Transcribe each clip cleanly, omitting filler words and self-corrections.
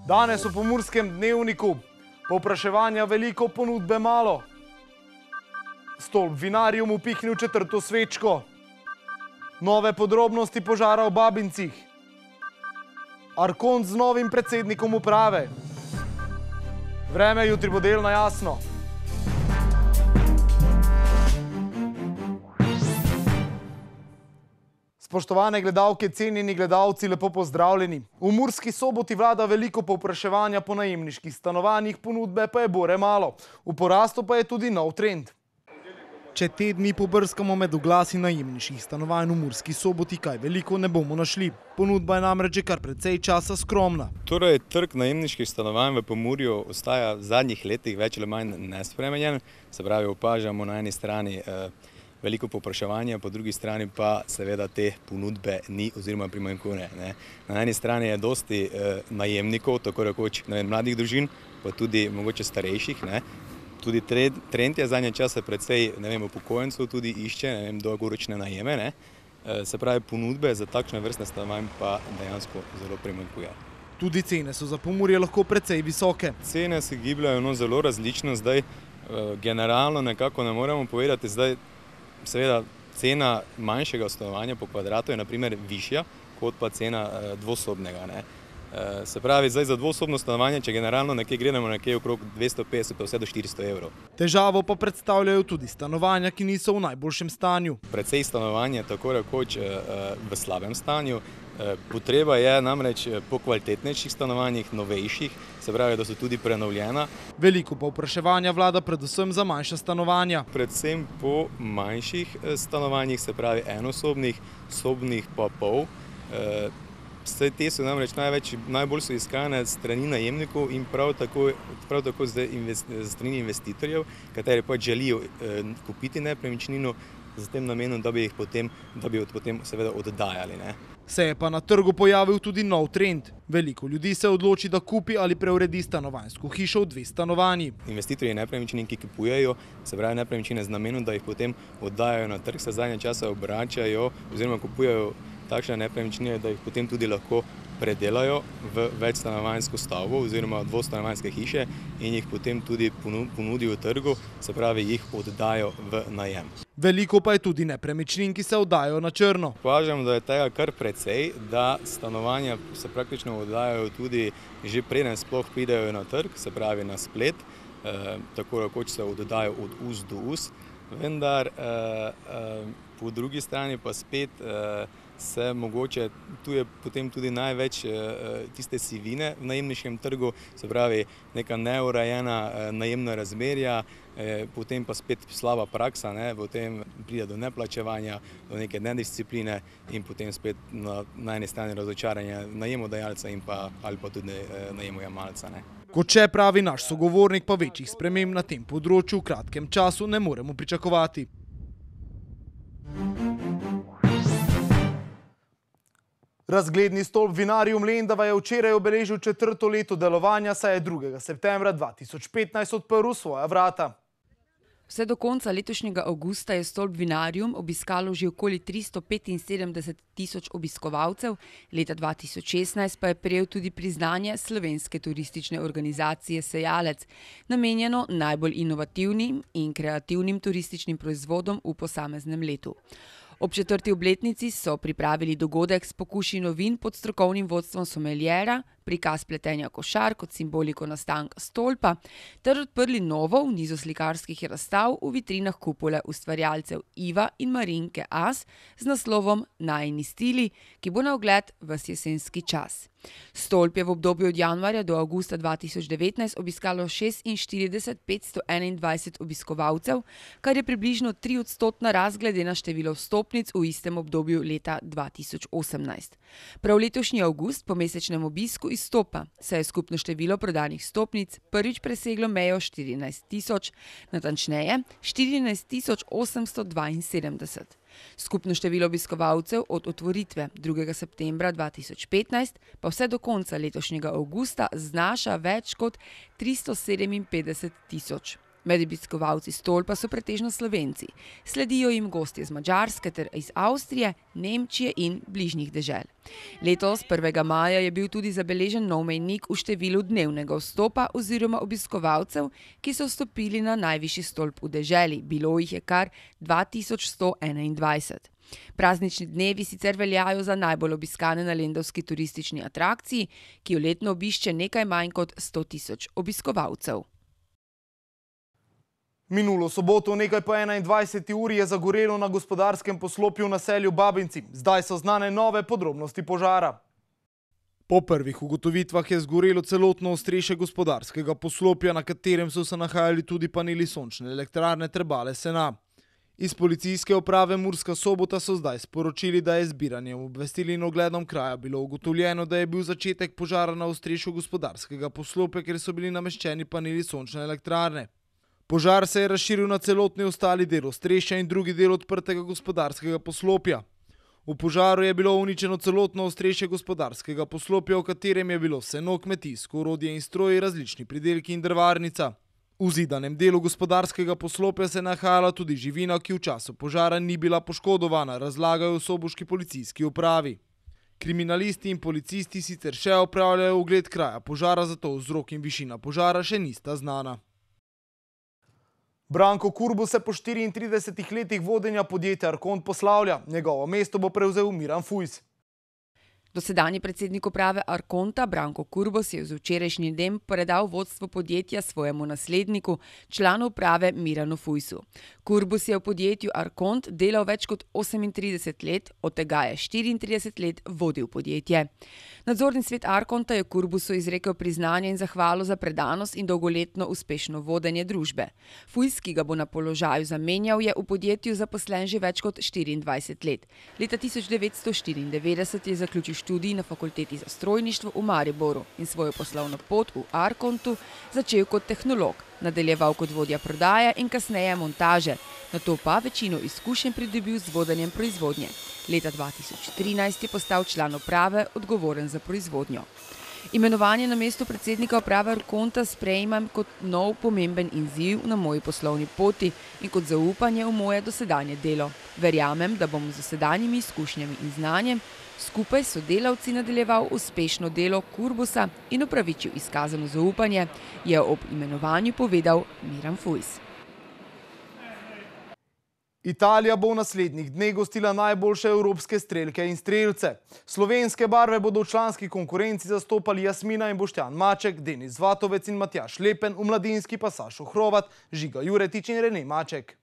Danes v Pomurskem dnevniku. Povpraševanja veliko, ponudbe malo. Stolp vinarjem upihnil četrto svečko. Nove podrobnosti požara v Babincih. Arkont z novim predsednikom uprave. Vreme jutri bo delno jasno. Spoštovane gledalke, cenjeni gledalci, lepo pozdravljeni. V Murski Soboti vlada veliko povpraševanja po najemniških stanovanjih, ponudbe pa je bore malo. V porastu pa je tudi nov trend. Če te dni pobrskamo med oglasi najemniških stanovanj v Murski Soboti, kaj veliko ne bomo našli. Ponudba je namreč že kar precej časa skromna. Torej, trg najemniških stanovanj v Pomurju ostaja v zadnjih letih več ali manj nespremenjen. Se pravi, opažamo na eni strani veliko povpraševanja, po drugi strani pa seveda te ponudbe ni oziroma primanjkuje. Na eni strani je dosti najemnikov, tako rekoč mladih družin, pa tudi mogoče starejših. Tudi trend je zadnje čase precej upokojencev tudi išče dolgoročne najeme. Se pravi, ponudbe za takšne vrstne stanovanj pa dejansko zelo primanjkuje. Tudi cene so za Pomurje lahko precej visoke. Cene se gibljajo zelo različno, zdaj generalno nekako ne moremo povedati, zdaj seveda cena manjšega stanovanja po kvadratu je na primer višja kot pa cena dvosobnega. Se pravi, zdaj za dvosobno stanovanje, če generalno nekje gledamo nekje okrog 250 pa vse do 400 evrov. Težavo pa predstavljajo tudi stanovanja, ki niso v najboljšem stanju. Precej stanovanje tako rekoč v slabem stanju. Potreba je namreč po kvalitetnejših stanovanjih, novejših, se pravi, da so tudi prenovljena. Veliko povpraševanja vlada predvsem za manjša stanovanja. Predvsem po manjših stanovanjih, se pravi enosobnih, sobnih pa pol. Vse te so namreč najbolj so iskane strani najemnikov in prav tako strani investitorjev, kateri pa želijo kupiti nepremičnino z tem namenom, da bi jo potem seveda oddajali. Se je pa na trgu pojavil tudi nov trend. Veliko ljudi se odloči, da kupi ali preuredi stanovanjsko hišo v 2 stanovanji. Investitorji nepremičnin, ki kupujejo, se pravi nepremičnine z namenom, da jih potem oddajajo na trg, se zadnje čase obračajo oziroma kupujejo takšne nepremičnine, da jih potem tudi lahko predelajo v večstanovanjsko stavbo oziroma dvostanovanjske hiše in jih potem tudi ponudijo trgu, se pravi jih oddajo v najem. Veliko pa je tudi nepremičnin, ki se oddajajo na črno. Opažam, da je tega kar precej, da stanovanja se praktično oddajajo tudi že preden sploh pridejo na trg, se pravi na splet, tako rekoč se oddajajo od ust do ust, vendar po drugi strani pa spet se mogoče, tu je potem tudi največ tiste sivine v najemniškem trgu, se pravi neka neurejena najemna razmerja, potem pa spet slaba praksa, potem pride do neplačevanja, do neke nediscipline in potem spet na eni strani razočaranje najemodajalca ali pa tudi najemojemalca. Kot še pravi naš sogovornik, pa večjih sprememb na tem področju v kratkem času ne moremo pričakovati. Razgledni stolp vinarjem Lendava je včeraj obeležil 4. leto delovanja, saj je 2. septembra 2015 odprl svoja vrata. Vse do konca letošnjega avgusta je stolp vinarjem obiskalo že okoli 375 tisoč obiskovalcev, leta 2016 pa je prejel tudi priznanje slovenske turistične organizacije Sejalec, namenjeno najbolj inovativnim in kreativnim turističnim proizvodom v posameznem letu. Ob 4. obletnici so pripravili dogodek s pokušino vin pod strokovnim vodstvom someljera, prikaz pletenja košar kot simboliko nastanka stolpa, ter odprli novo v nizu slikarskih razstav v vitrinah kupole ustvarjalcev Iva in Marinke As z naslovom Najini stili, ki bo na ogled ves jesenski čas. Stolp je v obdobju od januarja do avgusta 2019 obiskalo 46 521 obiskovalcev, kar je približno 3% rast glede na število vstopnic v istem obdobju leta 2018. Prav letošnji avgust po mesečnem obisku izstopa, saj je skupno število prodanih vstopnic prvič preseglo mejo 14 tisoč, natančneje 14 872. Skupno število obiskovalcev od otvoritve 2. septembra 2015 pa vse do konca letošnjega avgusta znaša več kot 357 tisoč. Med obiskovalci stolpa so pretežno Slovenci. Sledijo jim gostje iz Madžarske ter iz Avstrije, Nemčije in bližnjih dežel. Letos 1. maja je bil tudi zabeležen nov mejnik v številu dnevnega vstopa oziroma obiskovalcev, ki so vstopili na najvišji stolp v deželi. Bilo jih je kar 2121. Praznični dnevi sicer veljajo za najbolj obiskane na lendavski turistični atrakciji, ki jo letno obišče nekaj manj kot 100.000 obiskovalcev. Minulo soboto nekaj po 21. uri je zagorelo na gospodarskem poslopju v naselju Babinci. Zdaj so znane nove podrobnosti požara. Po prvih ugotovitvah je zgorelo celotno ostrešje gospodarskega poslopja, na katerem so se nahajali tudi paneli sončne elektrarne Trebale Sena. Iz policijske uprave Murska Sobota so zdaj sporočili, da je zbiranjem obvestil in ogledom kraja bilo ugotovljeno, da je bil začetek požara na ostrešju gospodarskega poslopja, kjer so bili nameščeni paneli sončne elektrarne. Požar se je razširil na celotni ostali del ostrešja in drugi del odprtega gospodarskega poslopja. V požaru je bilo uničeno celotno ostrešje gospodarskega poslopja, v katerem je bilo seno, kmetijsko orodje in stroji, različni pridelki in drvarnica. V zidanem delu gospodarskega poslopja se je nahajala tudi živina, ki v času požara ni bila poškodovana, razlagajo v soboški policijski upravi. Kriminalisti in policisti sicer še opravljajo ogled kraja požara, zato vzrok in višina požara še nista znana. Branko Kurbo se po 34 letih vodenja podjetja Arkont poslavlja. Njegovo mesto bo prevzel Miran Fujs. Dosedanji predsednik uprave Arkonta Branko Kurbos je z včerajšnjim dnem predal vodstvo podjetja svojemu nasledniku, članu uprave Miranu Fujsu. Kurbos je v podjetju Arkont delal več kot 38 let, od tega je 34 let vodil podjetje. Nadzorni svet Arkonta je Kurbosu izrekel priznanje in zahvalo za predanost in dolgoletno uspešno vodenje družbe. Fujs, ki ga bo na položaju zamenjal, je v podjetju zaposlen že več kot 24 let. Leta 1994 je zaključil študij na fakulteti za strojništvo v Mariboru in svojo poslovno pot v Arkontu začel kot tehnolog, nadaljeval kot vodja prodaje in kasneje montaže, nato pa večino izkušenj pridobil z vodenjem proizvodnje. Leta 2013 je postal član uprave, odgovoren za proizvodnjo. Imenovanje na mesto predsednika uprave Arkonta sprejemam kot nov pomemben izziv na moji poslovni poti in kot zaupanje v moje dosedanje delo. Verjamem, da bom z dosedanjimi izkušnjami in znanjem skupaj s sodelavci nadaljeval uspešno delo Kurbosa in upravičil izkazano zaupanje, je ob imenovanju povedal Miran Fujs. Italija bo v naslednjih dneh gostila najboljše evropske strelke in strelce. Slovenske barve bodo v članski konkurenci zastopali Jasmina in Boštjan Maček, Denis Zvatovec in Matjaž Lepen, v mladinski pa Sašo Hrovat, Žiga Juretič in Rene Maček.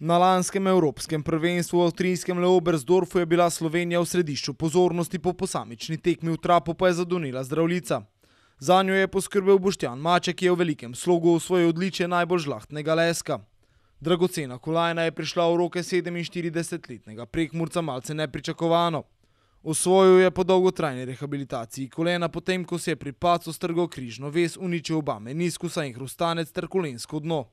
Na lanskem evropskem prvenstvu v avstrijskem Leobersdorfu je bila Slovenija v središču pozornosti, po posamični tekmi v trapu pa je zadonila zdravljica. Zanjo je poskrbel Boštjan Maček, ki je v velikem slogu osvojil odličje najbolj žlahtnega leska. Dragocena kolajna je prišla v roke 47-letnega Prekmurca malce nepričakovano. Osvojil je po dolgotrajni rehabilitaciji kolena, potem ko se je pri padcu strgal križno vez, uničil oba meniskusa in hrustanec ter kolensko dno.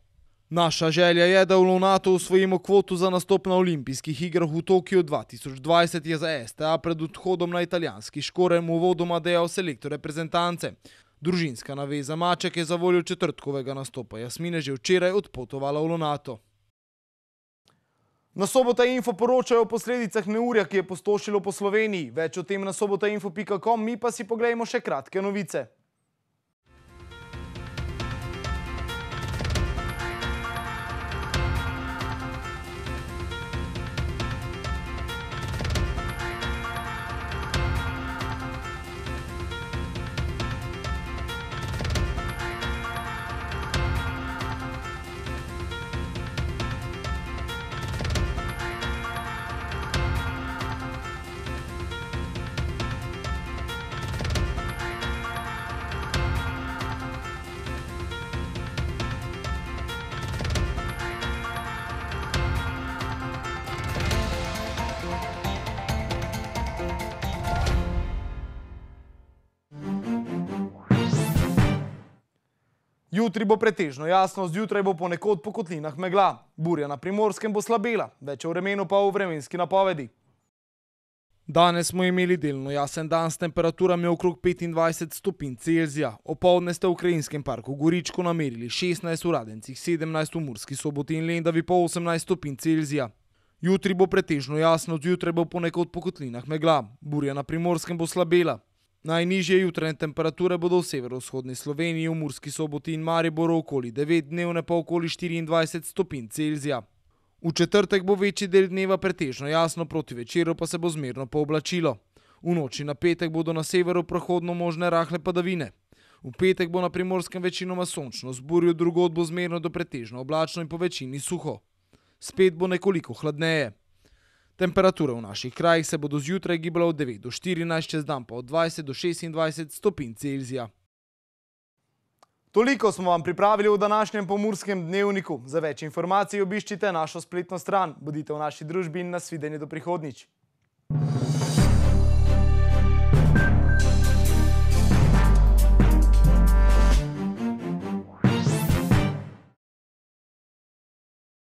Naša želja je, da v Lonatu osvojimo kvoto za nastop na olimpijskih igrah v Tokiu 2020, je za STA pred odhodom na italijanski Škorem uvodoma dejal selektor reprezentance. Družinska naveza Maček je zavoljo četrtkovega nastopa Jasmine že včeraj odpotovala v Lonato. Na Sobota Info poročajo o posledicah neurja, ki je pustošilo po Sloveniji. Več o tem na sobotainfo.com, mi pa si poglejmo še kratke novice. Jutri bo pretežno jasno, zjutraj bo ponekod po kotlinah megla. Burja na Primorskem bo slabela, več o vremenu pa v vremenski napovedi. Danes smo imeli delno jasen dan s temperaturami okrog 25 stopinj Celzija. Opoldne ste v Krajinskem parku Goričko namerili 16 v Radencih, 17 v Murski Soboti in Lendavi po 18 stopinj Celzija. Jutri bo pretežno jasno, zjutraj bo ponekod po kotlinah megla, burja na Primorskem bo slabela. Najnižje jutranje temperature bodo v severovzhodni Sloveniji, v Murski Soboti in Mariboru okoli 9, dnevne pa okoli 24 stopinj Celzija. V četrtek bo večji del dneva pretežno jasno, proti večeru pa se bo zmerno pooblačilo. V noči na petek bodo na severu prehodno možne rahle padavine. V petek bo na Primorskem večinoma sončno, z burjo drugod bo zmerno do pretežno oblačno in po večini suho. Spet bo nekoliko hladneje. Temperature v naših krajih se bodo zjutraj gibale od 9 do 14, čez dan pa od 20 do 26 stopinj Celzija. Toliko smo vam pripravili v današnjem Pomurskem dnevniku. Za več informacij obiščite našo spletno stran. Bodite v naši družbi in nasvidenje do prihodnjič.